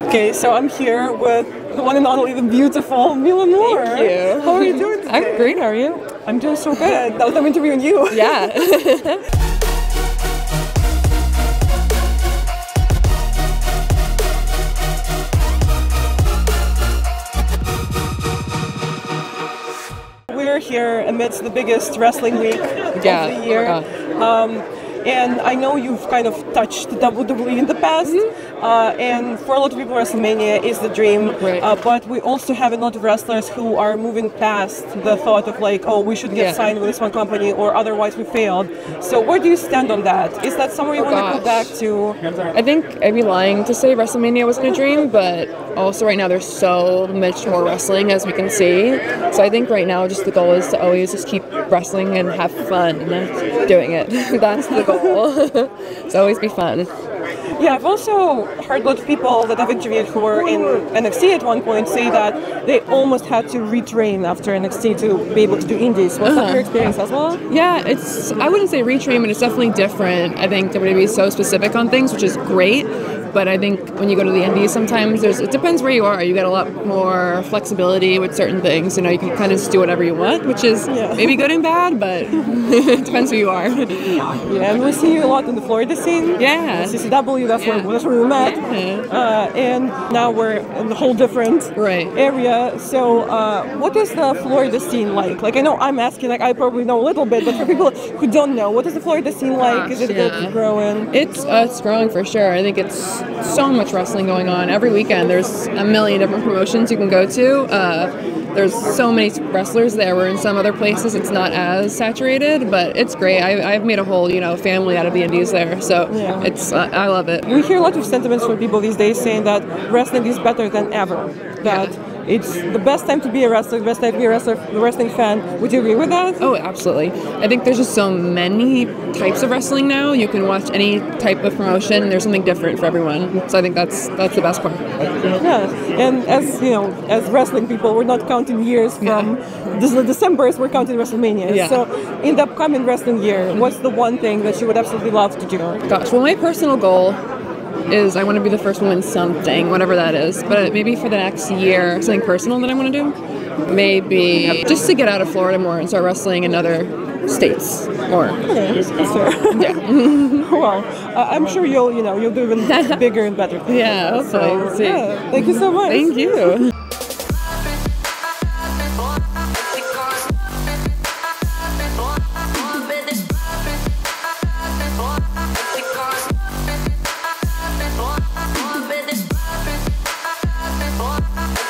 Okay, so I'm here with the one and only, the beautiful Mila Moore. Thank you. How are you doing today? I'm great, how are you? I'm doing so good. That was I'm interviewing you. Yeah. We're here amidst the biggest wrestling week of the year. And I know you've kind of touched WWE in the past, and for a lot of people, WrestleMania is the dream. Right. But we also have a lot of wrestlers who are moving past the thought of like, oh, we should get signed with this one company, or otherwise we failed. So where do you stand on that? Is that somewhere you want to go back to? I think I'd be lying to say WrestleMania wasn't a dream, but also right now there's so much more wrestling as we can see. So I think right now just the goal is to always just keep wrestling and have fun and doing it. That's the goal. So always be fun. Yeah, I've also heard a lot of people that I've interviewed who were in NXT at one point say that they almost had to retrain after NXT to be able to do indies. Was that your experience as well? Yeah, I wouldn't say retrain, but it's definitely different. I think WWE is so specific on things, which is great. But I think when you go to the indies, sometimes it depends where you are. You get a lot more flexibility with certain things. You know, you can kind of just do whatever you want, which is maybe good and bad, but it depends who you are. Yeah, and we see you a lot in the Florida scene. Yeah. CCW, that's where we met. Yeah. And now we're in a whole different area. So what is the Florida scene like? Like, I know I'm asking, like I probably know a little bit, but for people who don't know, what is the Florida scene like? Is it good, growing? It's growing for sure. I think it's so much wrestling going on. Every weekend there's a million different promotions you can go to. There's so many wrestlers there, where in some other places it's not as saturated, but it's great. I've made a whole family out of the indies there, so it's I love it. We hear a lot of sentiments from people these days saying that wrestling is better than ever. That it's the best time to be a wrestler, the best time to be a wrestling fan. Would you agree with that? Oh, absolutely. I think there's just so many types of wrestling now. You can watch any type of promotion, and there's something different for everyone. So I think that's the best part. Yeah, and as you know, as wrestling people, we're not counting years from December, we're counting WrestleMania. Yeah. So in the upcoming wrestling year, what's the one thing that you would absolutely love to do? Gosh, well, my personal goal is I want to be the first one in something, whatever that is. But maybe for the next year, something personal that I want to do. Maybe just to get out of Florida more and start wrestling in other states more. Okay, that's fair. Yeah. Well, I'm sure you'll do even bigger and better. Yeah, hopefully. So, We'll see. Yeah, thank you so much. Thank you.